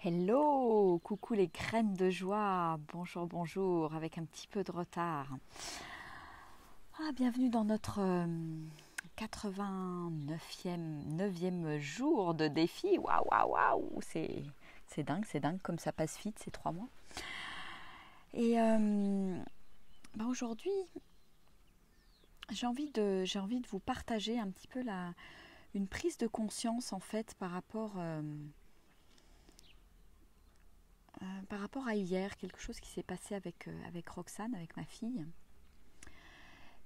Hello, coucou les graines de joie, bonjour, bonjour, avec un petit peu de retard. Bienvenue dans notre 89e jour de défi. Waouh, waouh, waouh, c'est dingue comme ça passe vite ces 3 mois. Et aujourd'hui, j'ai envie de vous partager un petit peu une prise de conscience en fait par rapport à hier, quelque chose qui s'est passé avec Roxane, avec ma fille.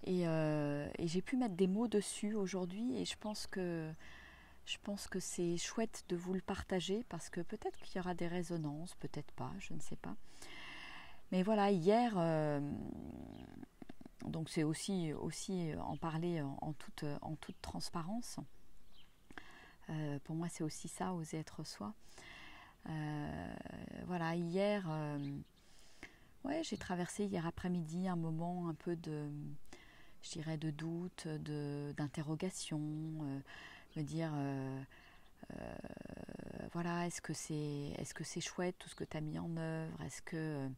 Et j'ai pu mettre des mots dessus aujourd'hui et je pense que c'est chouette de vous le partager parce que peut-être qu'il y aura des résonances, peut-être pas, je ne sais pas. Mais voilà, hier, donc c'est aussi en parler en toute transparence. Pour moi, c'est aussi ça, oser être soi. Voilà, hier, j'ai traversé hier après-midi un moment un peu je dirais, de doute, d'interrogation, me dire, voilà, est-ce que c'est chouette tout ce que tu as mis en œuvre, est-ce que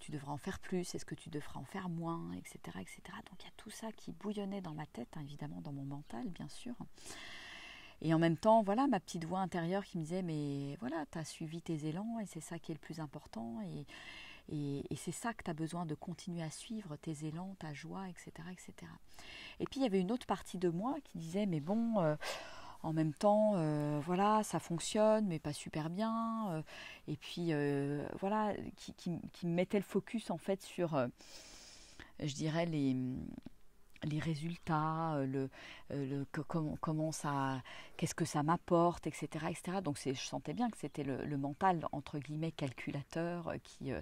tu devrais en faire plus, est-ce que tu devrais en faire moins, etc., etc. Donc il y a tout ça qui bouillonnait dans ma tête, hein, évidemment dans mon mental, bien sûr. Et en même temps, voilà, ma petite voix intérieure qui me disait, mais voilà, tu as suivi tes élans et c'est ça qui est le plus important. Et c'est ça que tu as besoin de continuer à suivre, tes élans, ta joie, etc., etc. Et puis il y avait une autre partie de moi qui disait, mais bon, en même temps, voilà, ça fonctionne, mais pas super bien. Et puis, voilà, qui me mettait le focus en fait sur, je dirais, les résultats, comment ça, qu'est-ce que ça m'apporte, etc., etc. Donc je sentais bien que c'était le mental entre guillemets calculateur qui a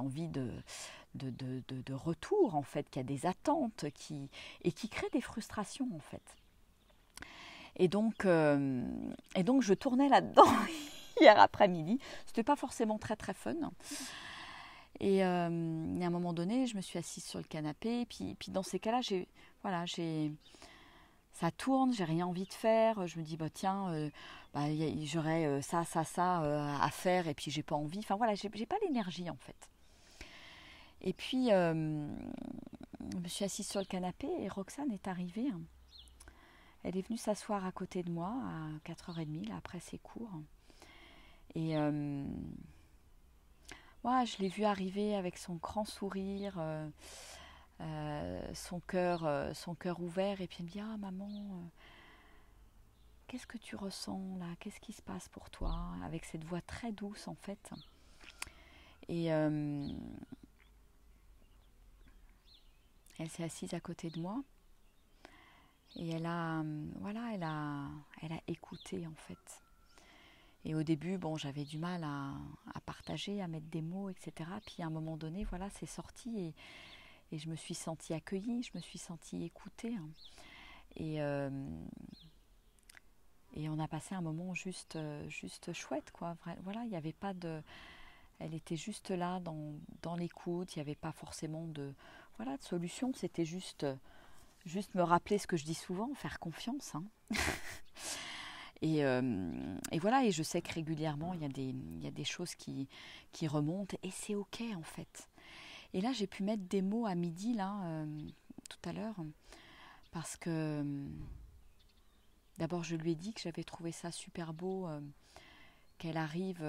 envie de retour en fait, qui a des attentes, et qui crée des frustrations en fait. Et donc je tournais là-dedans hier après-midi. C'était pas forcément très très fun. Et à un moment donné, je me suis assise sur le canapé. Puis dans ces cas-là, ça tourne, j'ai rien envie de faire. Je me dis, tiens, j'aurais ça à faire et puis j'ai pas envie. Enfin voilà, j'ai pas l'énergie en fait. Et puis, je me suis assise sur le canapé et Roxane est arrivée. Elle est venue s'asseoir à côté de moi à 4h30, là, après ses cours. Et je l'ai vue arriver avec son grand sourire, son cœur ouvert. Et puis elle me dit, ah maman, qu'est-ce que tu ressens là? Qu'est-ce qui se passe pour toi? Avec cette voix très douce en fait. Et elle s'est assise à côté de moi. Et elle a écouté en fait. Et au début, j'avais du mal à partager, à mettre des mots, etc. Puis à un moment donné, voilà, c'est sorti et je me suis sentie accueillie, je me suis sentie écoutée. Et on a passé un moment juste chouette, quoi. Voilà, il n'y avait pas de... Elle était juste là dans l'écoute, il n'y avait pas forcément de solution, c'était juste me rappeler ce que je dis souvent, faire confiance, hein. Et voilà, et je sais que régulièrement, il y a des choses qui remontent, et c'est ok en fait. Et là, j'ai pu mettre des mots à midi, là, tout à l'heure, parce que d'abord, je lui ai dit que j'avais trouvé ça super beau, qu'elle arrive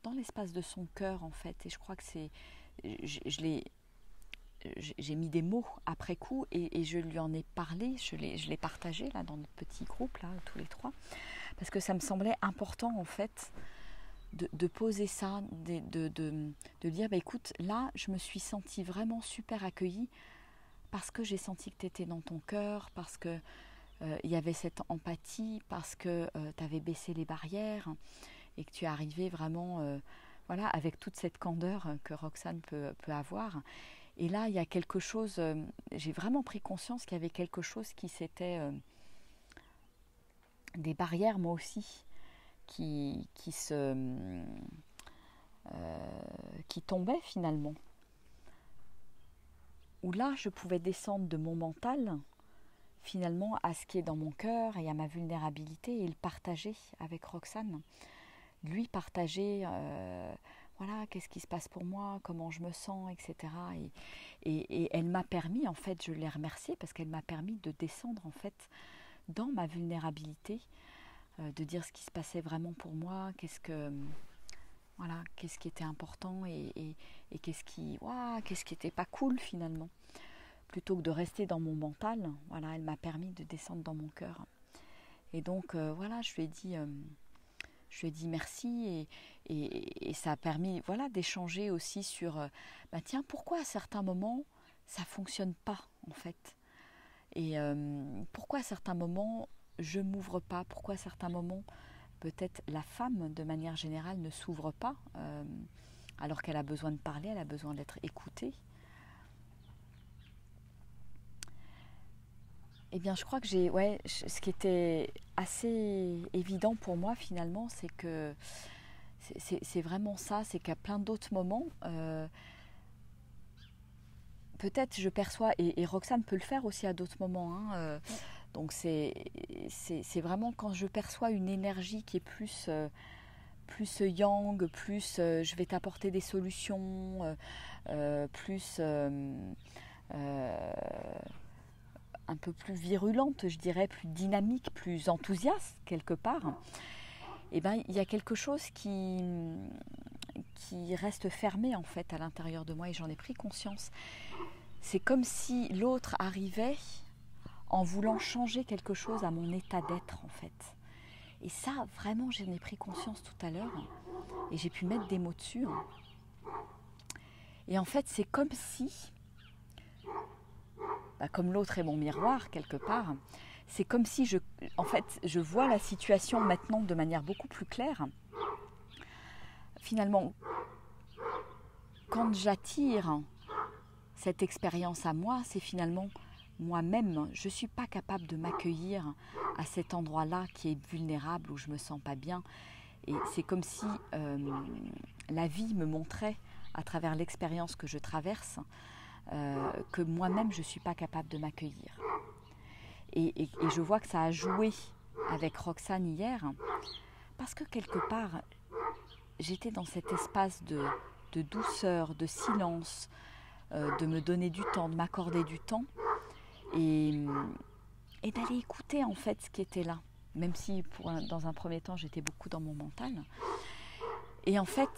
dans l'espace de son cœur, en fait. Et je crois que j'ai mis des mots après coup et je lui en ai parlé, je l'ai partagé là dans notre petit groupe là, tous les trois, parce que ça me semblait important en fait de poser ça, de dire écoute, là je me suis sentie vraiment super accueillie parce que j'ai senti que tu étais dans ton cœur, parce que il y avait cette empathie, parce que tu avais baissé les barrières et que tu es arrivé vraiment avec toute cette candeur que Roxane peut avoir. Et là, il y a quelque chose, j'ai vraiment pris conscience qu'il y avait quelque chose qui s'était... des barrières, moi aussi, qui tombaient finalement. Où là, je pouvais descendre de mon mental, finalement à ce qui est dans mon cœur et à ma vulnérabilité et le partager avec Roxane. Lui partager, voilà, qu'est-ce qui se passe pour moi, comment je me sens, etc. Et elle m'a permis, en fait, je l'ai remerciée parce qu'elle m'a permis de descendre, en fait, dans ma vulnérabilité, de dire ce qui se passait vraiment pour moi, voilà, qu'est-ce qui était important et qu'est-ce qui était pas cool finalement. Plutôt que de rester dans mon mental, voilà, elle m'a permis de descendre dans mon cœur. Et donc, voilà, je lui ai dit merci et ça a permis, voilà, d'échanger aussi sur, tiens, pourquoi à certains moments ça fonctionne pas en fait, et pourquoi à certains moments je m'ouvre pas, pourquoi à certains moments peut-être la femme de manière générale ne s'ouvre pas alors qu'elle a besoin de parler, elle a besoin d'être écoutée. Eh bien, je crois que ce qui était assez évident pour moi finalement, c'est que c'est vraiment ça, c'est qu'à plein d'autres moments, peut-être je perçois, et Roxane peut le faire aussi à d'autres moments, hein, donc c'est vraiment quand je perçois une énergie qui est plus yang, plus je vais t'apporter des solutions, plus un peu plus virulente, je dirais, plus dynamique, plus enthousiaste quelque part, et ben il y a quelque chose qui reste fermé en fait à l'intérieur de moi et j'en ai pris conscience. C'est comme si l'autre arrivait en voulant changer quelque chose à mon état d'être en fait. Et ça, vraiment, j'en ai pris conscience tout à l'heure et j'ai pu mettre des mots dessus. Et en fait, c'est comme si, comme l'autre est mon miroir quelque part, c'est comme si je vois la situation maintenant de manière beaucoup plus claire. Finalement, quand j'attire cette expérience à moi, c'est finalement moi-même. Je ne suis pas capable de m'accueillir à cet endroit-là qui est vulnérable, où je ne me sens pas bien. Et c'est comme si la vie me montrait, à travers l'expérience que je traverse, que moi-même, je ne suis pas capable de m'accueillir. Et je vois que ça a joué avec Roxane hier, parce que quelque part, j'étais dans cet espace de douceur, de silence, de me donner du temps, de m'accorder du temps et d'aller écouter en fait ce qui était là, même si dans un premier temps j'étais beaucoup dans mon mental. Et en fait,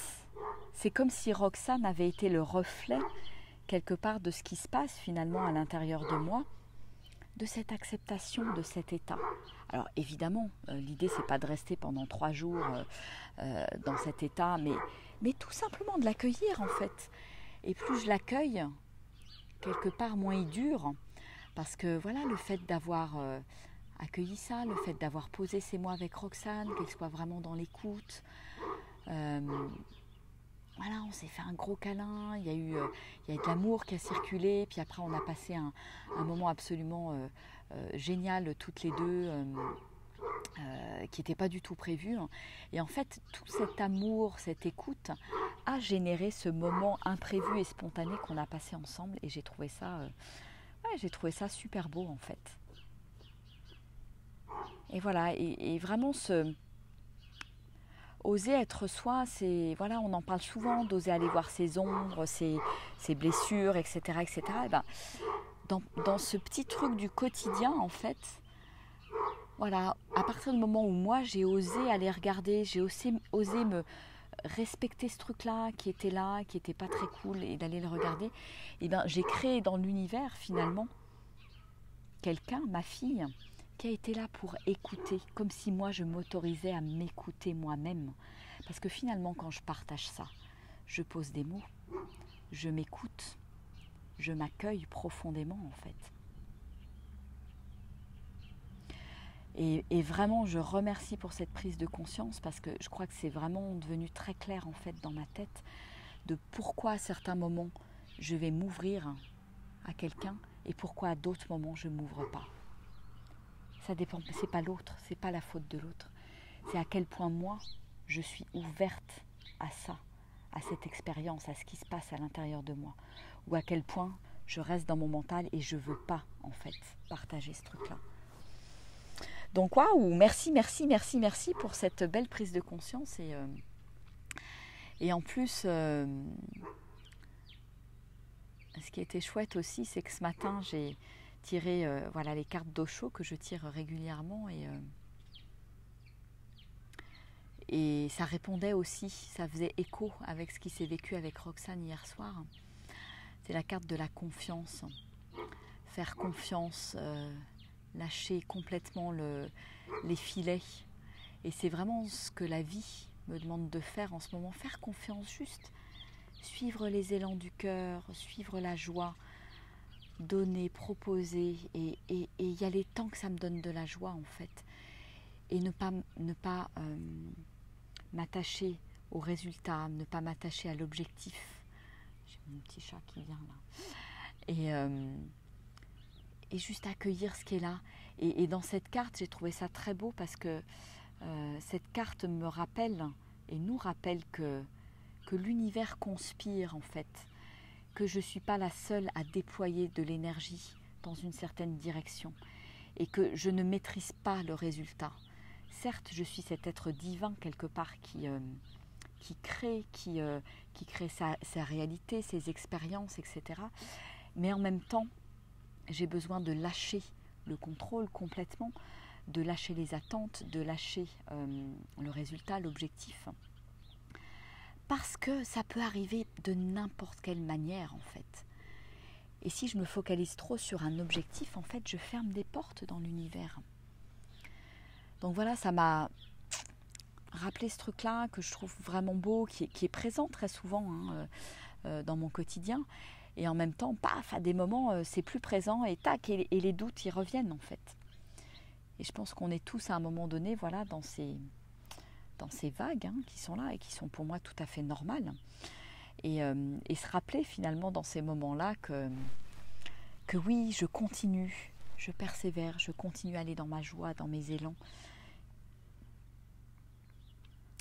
c'est comme si Roxane avait été le reflet quelque part de ce qui se passe finalement à l'intérieur de moi, de cette acceptation de cet état. Alors évidemment, l'idée c'est pas de rester pendant 3 jours dans cet état, mais tout simplement de l'accueillir en fait. Et plus je l'accueille, quelque part moins il dure, parce que voilà, le fait d'avoir accueilli ça, le fait d'avoir posé ces mots avec Roxane, qu'elle soit vraiment dans l'écoute, voilà, on s'est fait un gros câlin, il y a de l'amour qui a circulé, puis après on a passé un moment absolument génial toutes les deux, qui n'était pas du tout prévu. Et en fait, tout cet amour, cette écoute a généré ce moment imprévu et spontané qu'on a passé ensemble. Et j'ai trouvé ça super beau en fait. Et voilà, et vraiment oser être soi, c'est, voilà, on en parle souvent, d'oser aller voir ses ombres, ses blessures, etc. etc. Et ben, dans ce petit truc du quotidien, en fait, voilà, à partir du moment où moi j'ai osé aller regarder, j'ai osé me respecter ce truc-là, qui était là, qui n'était pas très cool, et d'aller le regarder, et ben j'ai créé dans l'univers finalement quelqu'un, ma fille, qui a été là pour écouter, comme si moi je m'autorisais à m'écouter moi-même. Parce que finalement quand je partage ça, je pose des mots, je m'écoute, je m'accueille profondément en fait. Et vraiment, je remercie pour cette prise de conscience parce que je crois que c'est vraiment devenu très clair en fait dans ma tête de pourquoi à certains moments je vais m'ouvrir à quelqu'un et pourquoi à d'autres moments je ne m'ouvre pas. Ça dépend, c'est pas l'autre, c'est pas la faute de l'autre. C'est à quel point moi je suis ouverte à ça, à cette expérience, à ce qui se passe à l'intérieur de moi, ou à quel point je reste dans mon mental et je ne veux pas en fait partager ce truc-là. Donc waouh, merci pour cette belle prise de conscience. Et en plus, ce qui était chouette aussi, c'est que ce matin, j'ai tiré les cartes d'Osho que je tire régulièrement et ça répondait aussi, ça faisait écho avec ce qui s'est vécu avec Roxane hier soir. C'est la carte de la confiance. Faire confiance, lâcher complètement les filets. Et c'est vraiment ce que la vie me demande de faire en ce moment. Faire confiance, juste suivre les élans du cœur, suivre la joie, donner, proposer. Et il y a les temps que ça me donne de la joie en fait. Et ne pas m'attacher au résultat, ne pas m'attacher à l'objectif. J'ai mon petit chat qui vient là. Et juste accueillir ce qui est là. Et dans cette carte, j'ai trouvé ça très beau parce que cette carte me rappelle et nous rappelle que l'univers conspire en fait, que je ne suis pas la seule à déployer de l'énergie dans une certaine direction et que je ne maîtrise pas le résultat. Certes, je suis cet être divin quelque part qui crée sa réalité, ses expériences, etc. Mais en même temps, j'ai besoin de lâcher le contrôle complètement, de lâcher les attentes, de lâcher le résultat, l'objectif. Parce que ça peut arriver de n'importe quelle manière en fait. Et si je me focalise trop sur un objectif, en fait, je ferme des portes dans l'univers. Donc voilà, ça m'a rappelé ce truc-là que je trouve vraiment beau, qui est présent très souvent dans mon quotidien. Et en même temps, paf, à des moments, c'est plus présent et tac, et les doutes, ils reviennent en fait. Et je pense qu'on est tous à un moment donné, voilà, dans ces vagues qui sont là et qui sont pour moi tout à fait normales. Et se rappeler finalement dans ces moments-là que oui, je continue, je persévère, je continue à aller dans ma joie, dans mes élans.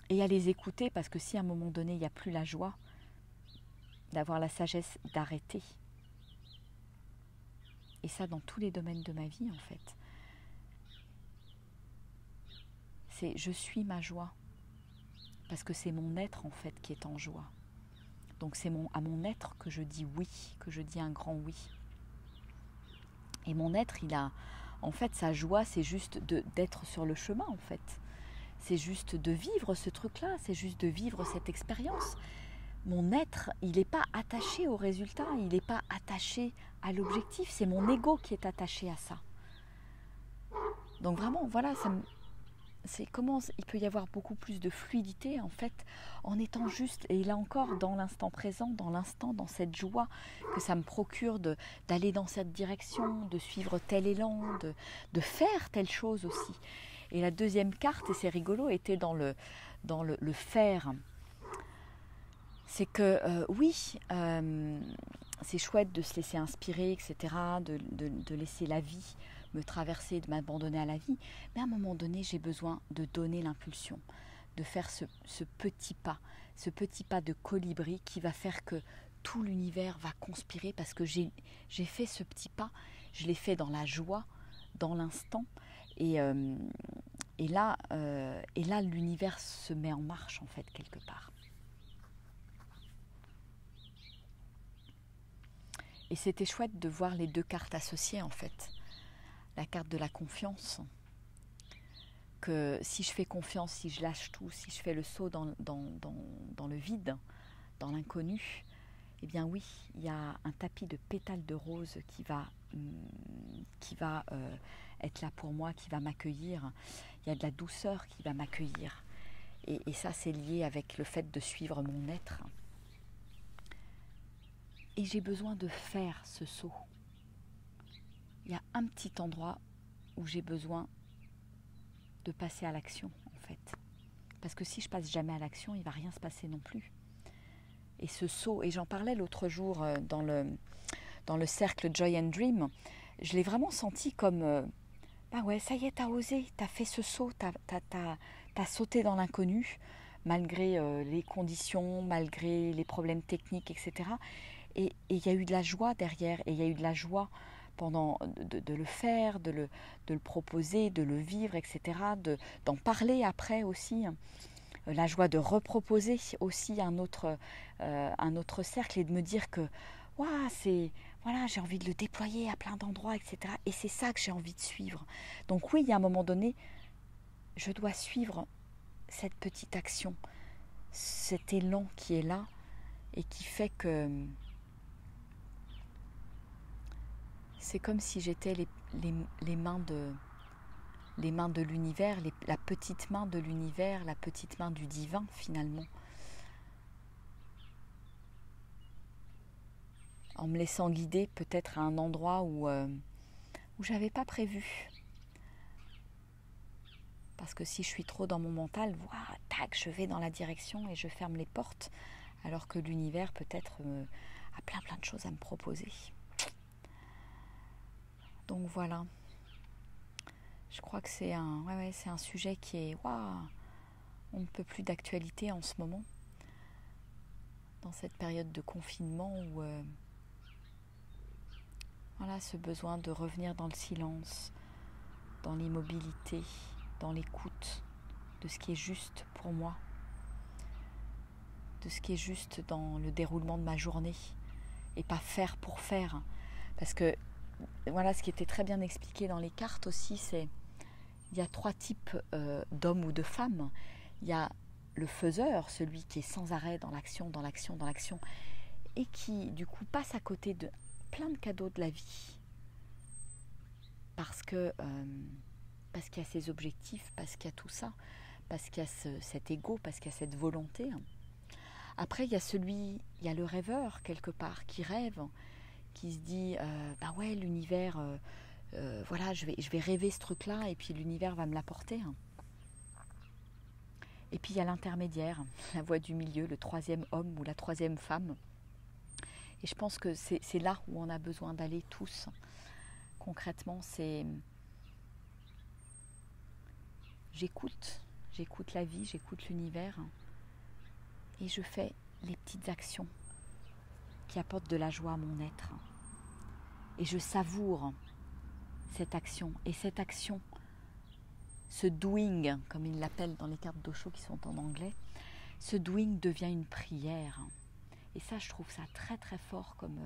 Et à les écouter, parce que si à un moment donné, il n'y a plus la joie, d'avoir la sagesse d'arrêter. Et ça dans tous les domaines de ma vie en fait. C'est je suis ma joie. Parce que c'est mon être en fait qui est en joie. Donc c'est à mon être que je dis oui, que je dis un grand oui. Et mon être, il a, en fait, sa joie, c'est juste d'être sur le chemin en fait. C'est juste de vivre ce truc-là, c'est juste de vivre cette expérience. Mon être, il n'est pas attaché au résultat, il n'est pas attaché à l'objectif, c'est mon ego qui est attaché à ça. Donc vraiment, voilà, c'est comment il peut y avoir beaucoup plus de fluidité en fait, en étant juste, et là encore, dans l'instant présent, dans l'instant, dans cette joie que ça me procure d'aller dans cette direction, de suivre tel élan, de faire telle chose aussi. Et la deuxième carte, et c'est rigolo, était dans le faire. C'est que oui, c'est chouette de se laisser inspirer, etc., de laisser la vie me traverser, de m'abandonner à la vie, mais à un moment donné, j'ai besoin de donner l'impulsion, de faire ce petit pas de colibri qui va faire que tout l'univers va conspirer parce que j'ai fait ce petit pas, je l'ai fait dans la joie, dans l'instant, et là, l'univers se met en marche en fait quelque part. Et c'était chouette de voir les deux cartes associées en fait. La carte de la confiance, que si je fais confiance, si je lâche tout, si je fais le saut dans le vide, dans l'inconnu, eh bien oui, il y a un tapis de pétales de rose qui va être là pour moi, qui va m'accueillir. Il y a de la douceur qui va m'accueillir. Et ça, c'est lié avec le fait de suivre mon être. Et j'ai besoin de faire ce saut. Il y a un petit endroit où j'ai besoin de passer à l'action, en fait. Parce que si je passe jamais à l'action, il ne va rien se passer non plus. Et ce saut, et j'en parlais l'autre jour dans le cercle Joy and Dream, je l'ai vraiment senti comme, bah ouais, ça y est, t'as osé, t'as fait ce saut, t'as sauté dans l'inconnu, malgré les conditions, malgré les problèmes techniques, etc. Et il y a eu de la joie derrière, et il y a eu de la joie pendant de le faire, de le proposer, de le vivre, etc., d'en parler après aussi. La joie de reproposer aussi un autre cercle et de me dire que waouh, voilà, j'ai envie de le déployer à plein d'endroits, etc. Et c'est ça que j'ai envie de suivre. Donc oui, il y a un moment donné, je dois suivre cette petite action, cet élan qui est là et qui fait que c'est comme si j'étais les mains de l'univers, la petite main de l'univers, la petite main du divin finalement. En me laissant guider peut-être à un endroit où j'avais pas prévu. Parce que si je suis trop dans mon mental, tac, je vais dans la direction et je ferme les portes, alors que l'univers peut-être a plein de choses à me proposer. Donc voilà. Je crois que c'est un sujet qui est on ne peut plus d'actualité en ce moment, dans cette période de confinement où ce besoin de revenir dans le silence, dans l'immobilité, dans l'écoute de ce qui est juste pour moi, de ce qui est juste dans le déroulement de ma journée et pas faire pour faire. Parce que ce qui était très bien expliqué dans les cartes aussi, c'est il y a 3 types d'hommes ou de femmes. Il y a le faiseur, celui qui est sans arrêt dans l'action, dans l'action, dans l'action, et qui du coup passe à côté de plein de cadeaux de la vie. Parce qu'il y a ses objectifs, parce qu'il y a tout ça, parce qu'il y a cet ego, parce qu'il y a cette volonté. Après, il y a le rêveur quelque part qui rêve, qui se dit l'univers, je vais rêver ce truc-là et puis l'univers va me l'apporter. Et puis il y a l'intermédiaire, la voie du milieu, le 3e homme ou la 3e femme. Et je pense que c'est là où on a besoin d'aller tous. Concrètement, c'est j'écoute la vie, j'écoute l'univers et je fais les petites actions qui apportent de la joie à mon être. Et je savoure cette action. Et cette action, ce doing, comme ils l'appellent dans les cartes d'Osho qui sont en anglais, ce doing devient une prière. Et ça, je trouve ça très très fort comme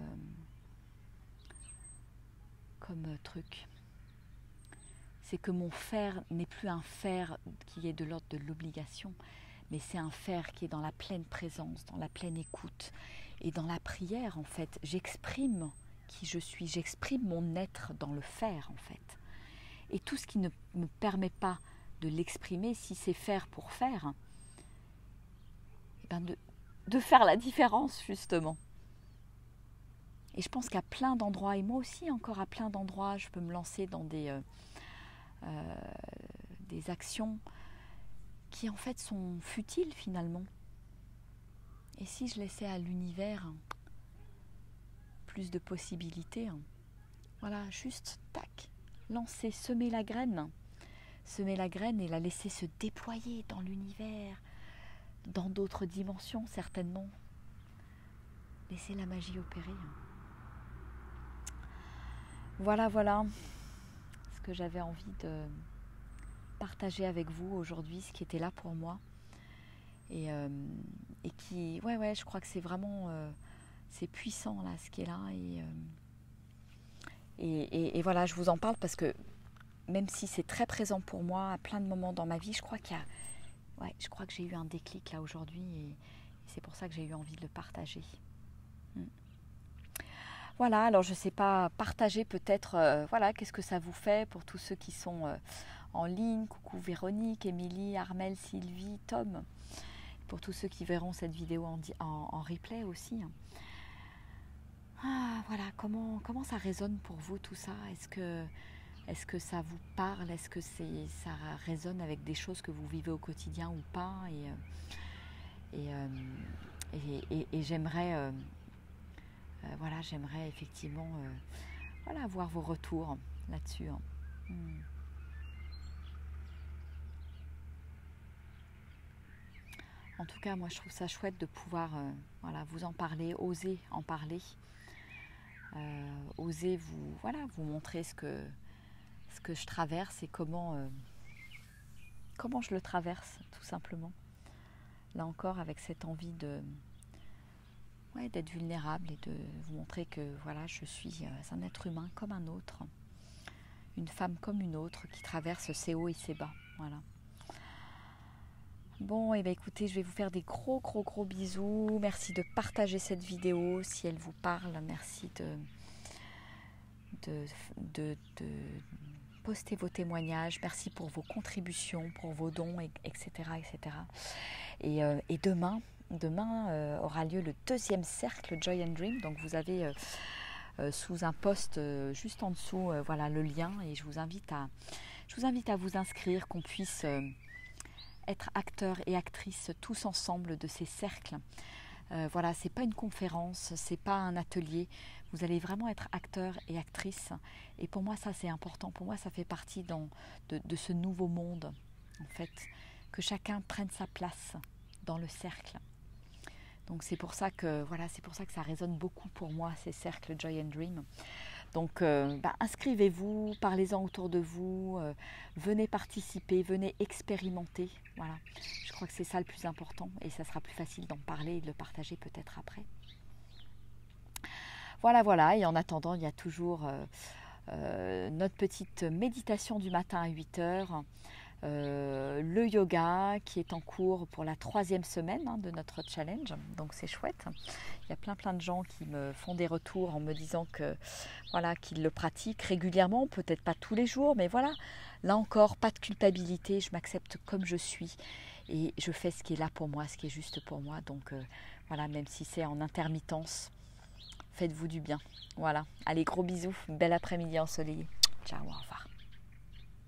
truc. C'est que mon faire n'est plus un faire qui est de l'ordre de l'obligation, mais c'est un faire qui est dans la pleine présence, dans la pleine écoute. Et dans la prière, en fait, j'exprime qui je suis, j'exprime mon être dans le faire, en fait. Et tout ce qui ne me permet pas de l'exprimer, si c'est faire pour faire, de faire la différence, justement. Et je pense qu'à plein d'endroits, et moi aussi encore à plein d'endroits, je peux me lancer dans des actions qui en fait sont futiles finalement. Et si je laissais à l'univers plus de possibilités, juste tac, lancer, semer la graine et la laisser se déployer dans l'univers, dans d'autres dimensions certainement. Laisser la magie opérer. Voilà ce que j'avais envie de partager avec vous aujourd'hui, ce qui était là pour moi. Et qui, je crois que c'est vraiment, c'est puissant là, ce qui est là. Et voilà, je vous en parle parce que même si c'est très présent pour moi à plein de moments dans ma vie, je crois que j'ai eu un déclic là aujourd'hui et c'est pour ça que j'ai eu envie de le partager. Voilà, alors je ne sais pas, partager peut-être, qu'est-ce que ça vous fait pour tous ceux qui sont en ligne. Coucou Véronique, Émilie, Armel, Sylvie, Tom. Pour tous ceux qui verront cette vidéo en replay aussi. Comment ça résonne pour vous tout ça ? Est-ce que ça vous parle ? Est-ce que ça résonne avec des choses que vous vivez au quotidien ou pas ? Et j'aimerais... j'aimerais effectivement avoir vos retours là-dessus. En tout cas, moi je trouve ça chouette de pouvoir voilà, vous en parler, oser en parler, oser vous, voilà, vous montrer ce que je traverse et comment je le traverse, tout simplement. Là encore, avec cette envie d'être vulnérable et de vous montrer que voilà, je suis un être humain comme un autre, une femme comme une autre qui traverse ses hauts et ses bas. Voilà. Bon, et bien écoutez, je vais vous faire des gros bisous. Merci de partager cette vidéo si elle vous parle. Merci de poster vos témoignages. Merci pour vos contributions, pour vos dons, etc. etc. Et demain aura lieu le 2e cercle Joy and Dream. Donc vous avez sous un post juste en dessous voilà, le lien. Et je vous invite à vous inscrire, qu'on puisse être acteurs et actrices tous ensemble de ces cercles. Voilà, c'est pas une conférence, c'est pas un atelier. Vous allez vraiment être acteurs et actrices. Et pour moi, ça c'est important. Pour moi, ça fait partie de ce nouveau monde, en fait, que chacun prenne sa place dans le cercle. Donc c'est pour ça que voilà, c'est pour ça que ça résonne beaucoup pour moi, ces cercles Joy and Dream. Donc inscrivez-vous, parlez-en autour de vous, venez participer, venez expérimenter. Voilà, je crois que c'est ça le plus important et ça sera plus facile d'en parler et de le partager peut-être après. Voilà, et en attendant, il y a toujours notre petite méditation du matin à 8h, le yoga qui est en cours pour la 3e semaine de notre challenge, donc c'est chouette. Il y a plein de gens qui me font des retours en me disant que voilà, qu'ils le pratiquent régulièrement, peut-être pas tous les jours, mais voilà, là encore, pas de culpabilité, je m'accepte comme je suis et je fais ce qui est là pour moi, ce qui est juste pour moi. Donc voilà, même si c'est en intermittence, faites-vous du bien. Voilà, allez, gros bisous, bel après-midi ensoleillé. Ciao, au revoir.